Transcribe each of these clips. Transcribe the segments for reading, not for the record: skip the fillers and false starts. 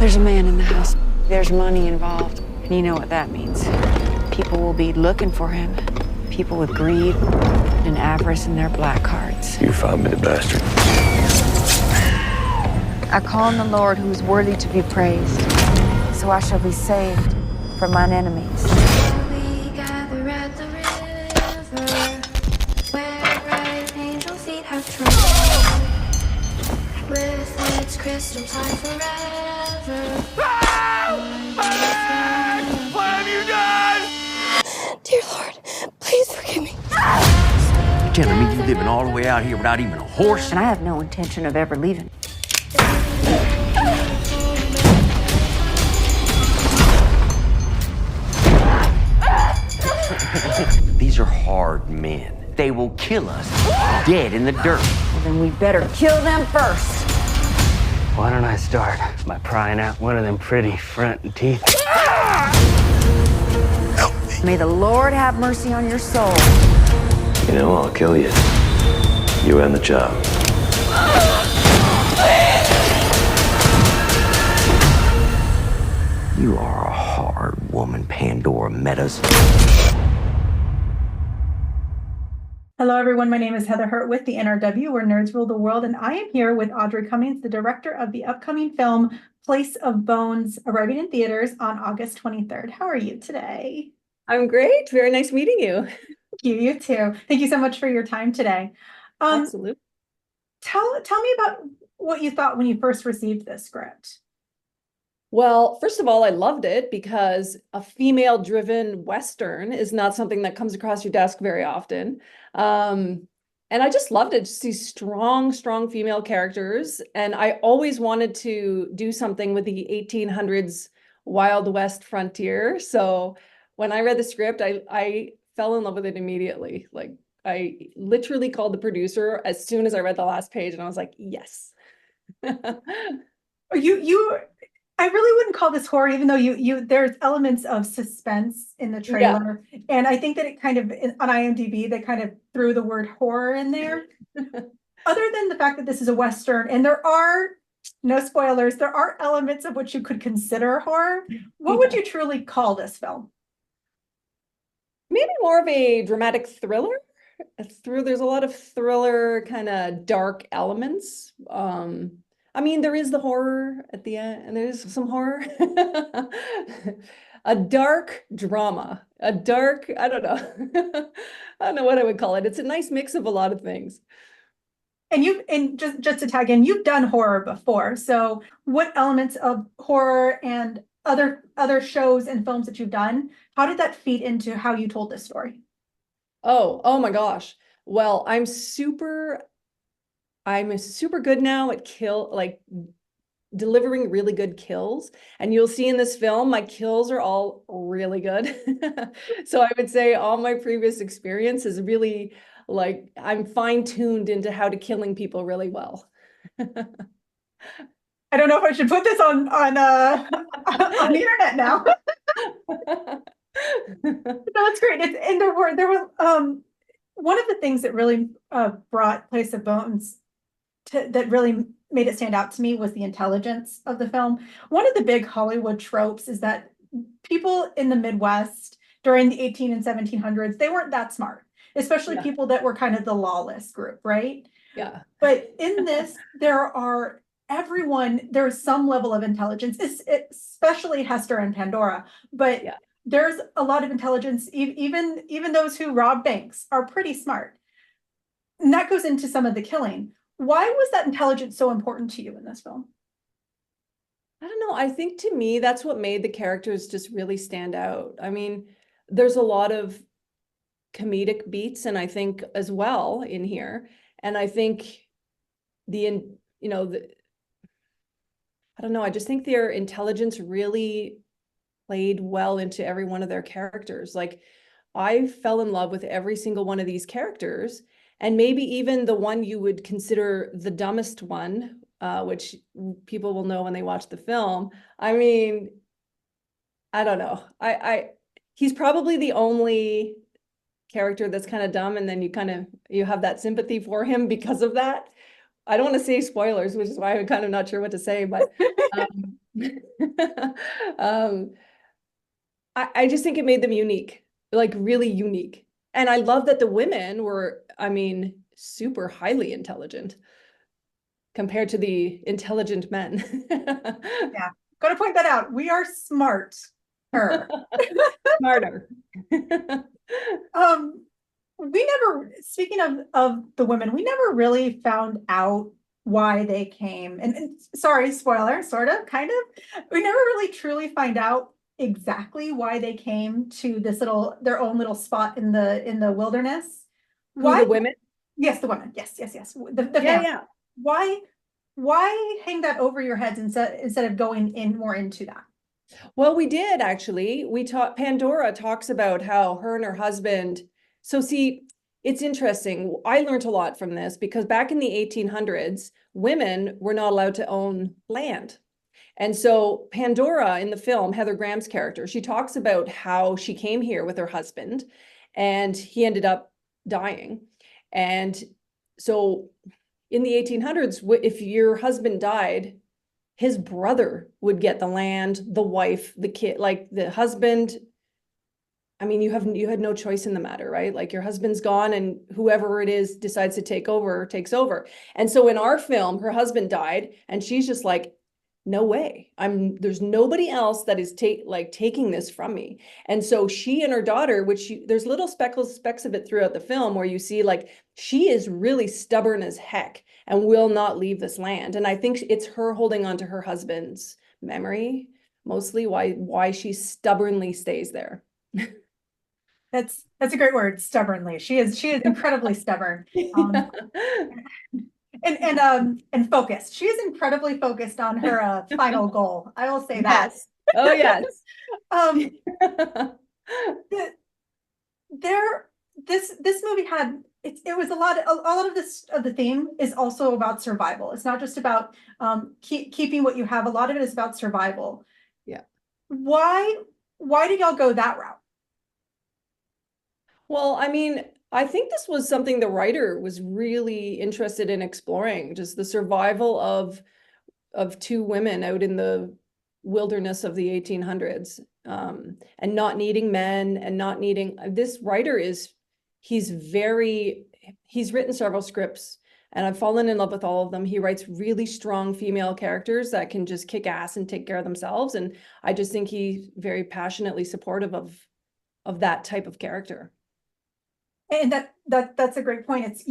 There's a man in the house. There's money involved. And you know what that means. People will be looking for him. People with greed and avarice in their black hearts. You found me the bastard. I call on the Lord who is worthy to be praised, so I shall be saved from mine enemies. We gather at the river, where bright angel feet have trod, with its crystal tide forever. What have you done? Dear Lord, please forgive me. You telling me you living all the way out here without even a horse? And I have no intention of ever leaving. These are hard men. They will kill us dead in the dirt. Well, then we better kill them first. Why don't I start by prying out one of them pretty front teeth? Help me. May the Lord have mercy on your soul. You know, I'll kill you. You end the job. You are a hard woman, Pandora Meadows. Hello, everyone. My name is Heather Hurt with the NRW, where nerds rule the world, and I am here with Audrey Cummings, the director of the upcoming film Place of Bones, arriving in theaters on August 23rd. How are you today? I'm great. Very nice meeting you. You too. Thank you so much for your time today. Absolutely. Tell me about what you thought when you first received this script. Well, first of all, I loved it because a female-driven Western is not something that comes across your desk very often. And I just loved it, just these strong female characters. And I always wanted to do something with the 1800s Wild West frontier. So when I read the script, I fell in love with it immediately. Like, I literally called the producer as soon as I read the last page, and I was like, yes. I really wouldn't call this horror, even though there's elements of suspense in the trailer. Yeah. And I think that it kind of, on IMDb, they kind of threw the word horror in there. Other than the fact that this is a Western, and there are, no spoilers, there are elements of which you could consider horror. What would you truly call this film? Maybe more of a dramatic thriller. There's a lot of thriller, kind of dark elements. I mean, there is the horror at the end, and there's some horror. A dark drama, I don't know. I don't know what I would call it. It's a nice mix of a lot of things. And just to tag in, you've done horror before. So what elements of horror and other shows and films that you've done, how did that feed into how you told this story? Oh my gosh. Well, I'm super good now at delivering really good kills. And you'll see in this film, my kills are all really good. So I would say all my previous experience is really like, I'm fine-tuned into how to killing people really well. I don't know if I should put this on the internet now. No, it's great. And there were one of the things that really brought Place of Bones that really made it stand out to me was the intelligence of the film. One of the big Hollywood tropes is that people in the Midwest during the 18 and 1700s, they weren't that smart, especially people that were kind of the lawless group, right? Yeah. But in this, there's some level of intelligence, especially Hester and Pandora. But there's a lot of intelligence, even those who rob banks are pretty smart. And that goes into some of the killing. Why was that intelligence so important to you in this film? I don't know. I think to me, that's what made the characters just really stand out. I mean, there's a lot of comedic beats, and I think as well in here. And I think I don't know, I just think their intelligence really played well into every one of their characters. Like, I fell in love with every single one of these characters. And maybe even the one you would consider the dumbest one, which people will know when they watch the film. I mean, I don't know. He's probably the only character that's kind of dumb, and then you have that sympathy for him because of that. I don't want to say spoilers, which is why I'm kind of not sure what to say, but um, I just think it made them unique, like really unique. And I love that the women were, I mean, super highly intelligent compared to the intelligent men. Yeah, gotta point that out. We are smart. Smarter. We never, speaking of the women, we never really found out why they came. And sorry, spoiler, sort of, kind of. We never really truly find out exactly why they came to this their own little spot in the wilderness. Why the women? Yes, the women. Yes. The Yeah, family. yeah. Why hang that over your heads instead of going in more into that? Well, we did actually. Pandora talks about how her and her husband. So see, it's interesting. I learned a lot from this because back in the 1800s, women were not allowed to own land. And so Pandora in the film, Heather Graham's character, she talks about how she came here with her husband and he ended up dying. And so in the 1800s, if your husband died, his brother would get the land, the wife, the kid, like the husband. I mean, you had no choice in the matter, right? Like your husband's gone and whoever it is decides to take over, takes over. And so in our film, her husband died and she's just like, no way. There's nobody else that is taking this from me. And so she and her daughter, there's little specks of it throughout the film where you see like, she is really stubborn as heck and will not leave this land. And I think it's her holding on to her husband's memory, mostly why she stubbornly stays there. That's a great word, stubbornly. She is incredibly stubborn. And focused. She is incredibly focused on her final goal. I will say that. Yes. Oh yes. This movie had it was a lot of this of the theme is also about survival. It's not just about keeping what you have. A lot of it is about survival. Yeah. Why did y'all go that route? Well, I mean, I think this was something the writer was really interested in exploring, just the survival of two women out in the wilderness of the 1800s, and not needing men and not needing. This writer he's written several scripts and I've fallen in love with all of them. He writes really strong female characters that can just kick ass and take care of themselves. And I just think he's very passionately supportive of that type of character. And that's a great point. It's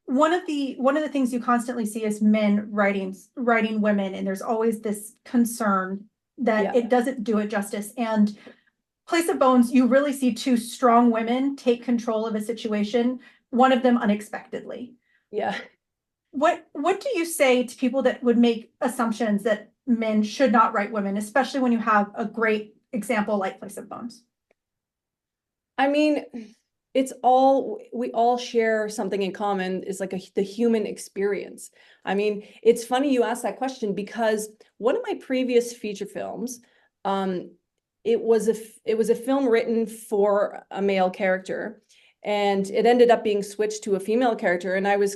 one of the things you constantly see is men writing women, and there's always this concern that it doesn't do it justice. And Place of Bones, you really see two strong women take control of a situation, one of them unexpectedly. Yeah. What do you say to people that would make assumptions that men should not write women, especially when you have a great example like Place of Bones? I mean, we all share something in common, is like the human experience. I mean, it's funny you asked that question because one of my previous feature films, it was a film written for a male character and it ended up being switched to a female character. And I was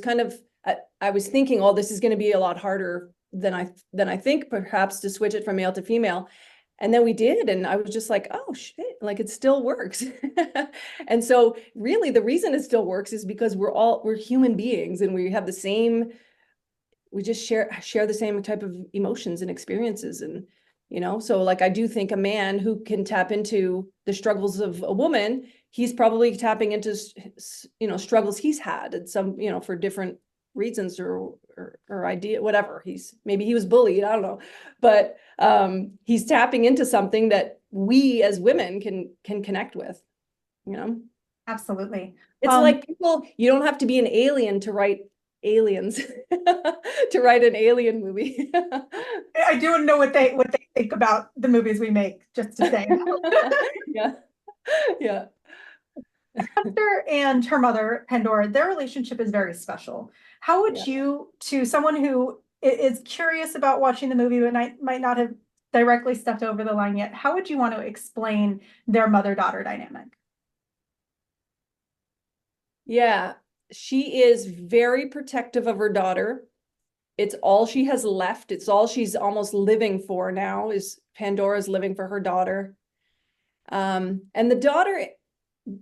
I was thinking, oh, this is going to be a lot harder than I think perhaps to switch it from male to female. And then we did, and I was just like, oh shit, like it still works. And so really the reason it still works is because we're human beings and we have we just share the same type of emotions and experiences. And, so like, I do think a man who can tap into the struggles of a woman, he's probably tapping into, struggles he's had at some, for different reasons or idea, whatever. Maybe he was bullied, I don't know, but he's tapping into something that we as women can connect with, Absolutely. It's like you don't have to be an alien to write aliens to write an alien movie. I do know what they think about the movies we make, just to say. Yeah. Esther and her mother, Pandora, their relationship is very special. How would you, to someone who is curious about watching the movie but might not have directly stepped over the line yet, how would you want to explain their mother-daughter dynamic? Yeah, she is very protective of her daughter. it's all she has left. It's all she's almost living for now, is Pandora's living for her daughter. And the daughter,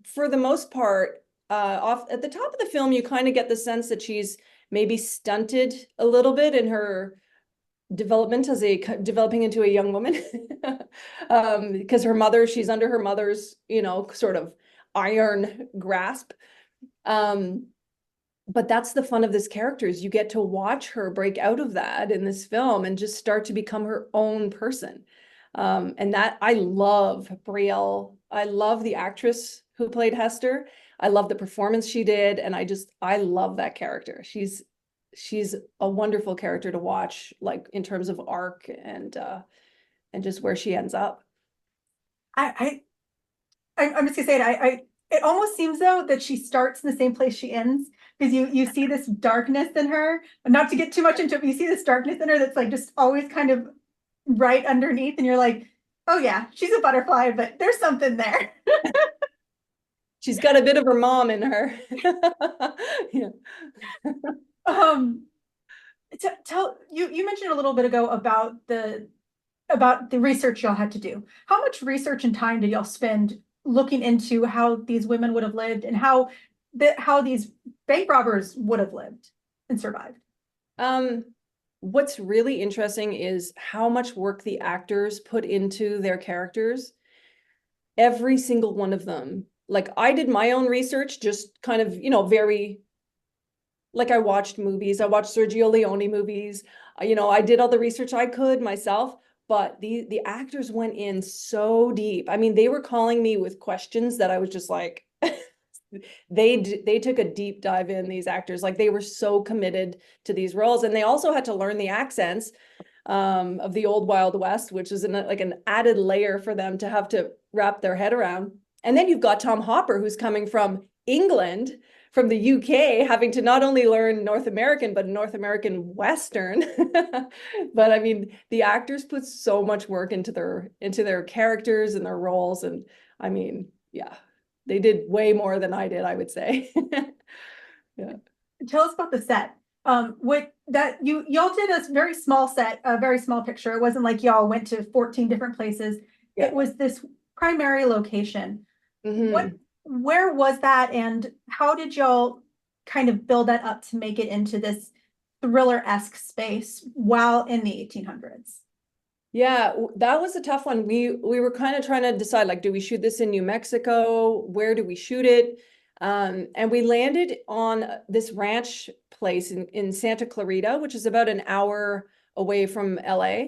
for the most part, off at the top of the film, you kind of get the sense that she's maybe stunted a little bit in her development as developing into a young woman, because her mother, she's under her mother's, sort of iron grasp. But that's the fun of this character, is you get to watch her break out of that in this film and just start to become her own person. And that, I love Brielle. I love the actress who played Hester. I love the performance she did. And I love that character. She's a wonderful character to watch, like in terms of arc and just where she ends up. I'm just gonna say it almost seems though that she starts in the same place she ends, because you see this darkness in her, not to get too much into it, but you see this darkness in her that's like just always kind of right underneath, and you're like, oh yeah, she's a butterfly, but there's something there. She's got a bit of her mom in her. Yeah. Tell you mentioned a little bit ago about the research y'all had to do. How much research and time did y'all spend looking into how these women would have lived and how these bank robbers would have lived and survived? What's really interesting is how much work the actors put into their characters. Every single one of them. Like, I did my own research, just kind of, very, like, I watched movies. I watched Sergio Leone movies. I did all the research I could myself, but the actors went in so deep. I mean, they were calling me with questions that I was just like, they took a deep dive in, these actors. Like, they were so committed to these roles. And they also had to learn the accents of the old Wild West, which is an added layer for them to have to wrap their head around. And then you've got Tom Hopper, who's coming from England, from the UK, having to not only learn North American, but North American Western. But I mean, the actors put so much work into their characters and their roles. And I mean, yeah, they did way more than I did, I would say. Yeah. Tell us about the set. With that, y'all did a very small set, a very small picture. It wasn't like y'all went to 14 different places. Yeah. It was this primary location. Mm-hmm. Where was that, and how did y'all kind of build that up to make it into this thriller-esque space while in the 1800s? Yeah, that was a tough one. We were kind of trying to decide, like, do we shoot this in New Mexico? Where do we shoot it? And we landed on this ranch place in Santa Clarita, which is about an hour away from LA.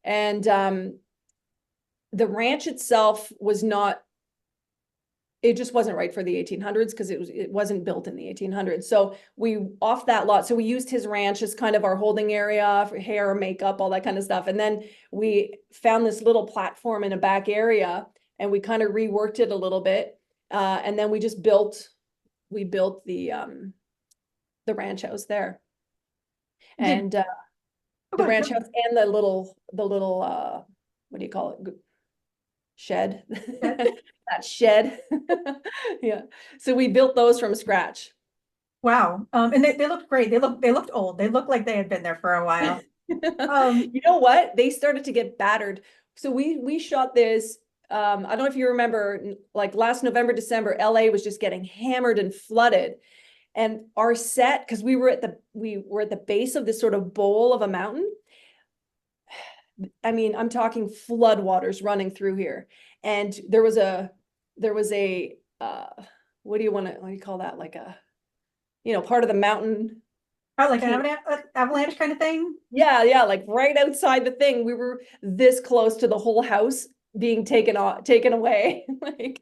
And the ranch itself was not, it just wasn't right for the 1800s, because it wasn't built in the 1800s. So we off that lot. So we used his ranch as kind of our holding area for hair, makeup, all that kind of stuff. And then we found this little platform in a back area, and we kind of reworked it a little bit. And then we built the ranch house there. And the ranch house and the little what do you call it? Shed. That shed. Yeah. So we built those from scratch. Wow. And they looked great. They looked old. They looked like they had been there for a while. You know what? They started to get battered. So we shot this. I don't know if you remember, like last November, December, LA was just getting hammered and flooded. And our set, because we were at the base of this sort of bowl of a mountain. I mean, I'm talking floodwaters running through here. And there was a what do you call that? Like a, part of the mountain. Oh, like an avalanche kind of thing? Yeah. Like right outside the thing. We were this close to the whole house being taken away. Like,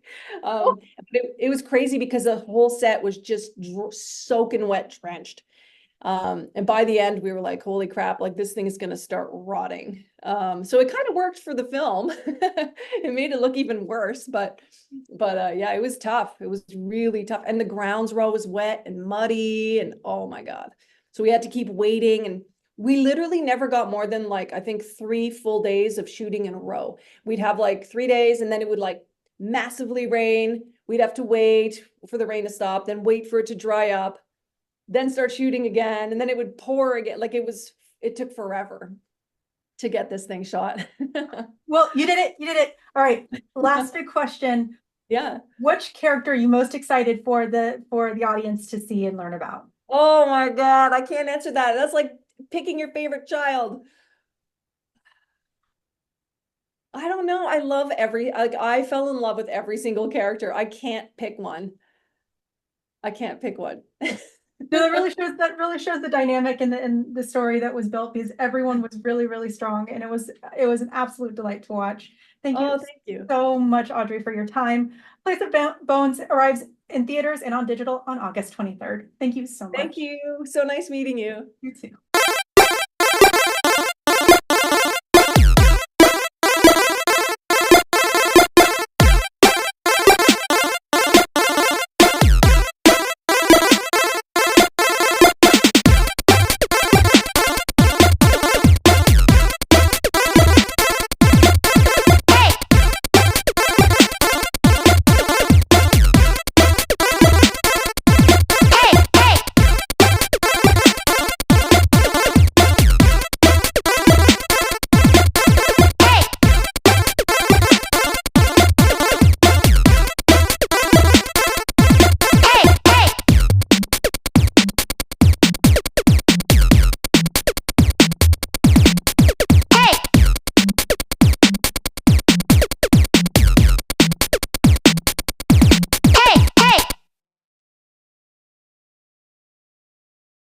it was crazy because the whole set was just soaking wet, drenched. And by the end, we were like, holy crap, like this thing is going to start rotting. So it kind of worked for the film. It made it look even worse, but yeah, it was tough. It was really tough. And the grounds were always wet and muddy, and oh my God. So we had to keep waiting, and we literally never got more than like, I think 3 full days of shooting in a row. We'd have like 3 days, and then it would like massively rain. We'd have to wait for the rain to stop, then wait for it to dry up. then start shooting again, and then it would pour again. Like it took forever to get this thing shot. Well, you did it. You did it. All right. Last big question. Yeah. Which character are you most excited for the audience to see and learn about? Oh my God, I can't answer that. That's like picking your favorite child. I don't know. I love I fell in love with every single character. I can't pick one. I can't pick one. No, that really shows the dynamic in the story that was built, because everyone was really, really strong, and it was an absolute delight to watch. Thank you so much, Audrey, for your time. Place of Bones arrives in theaters and on digital on August 23rd. Thank you so much. Thank you. So nice meeting you. You too.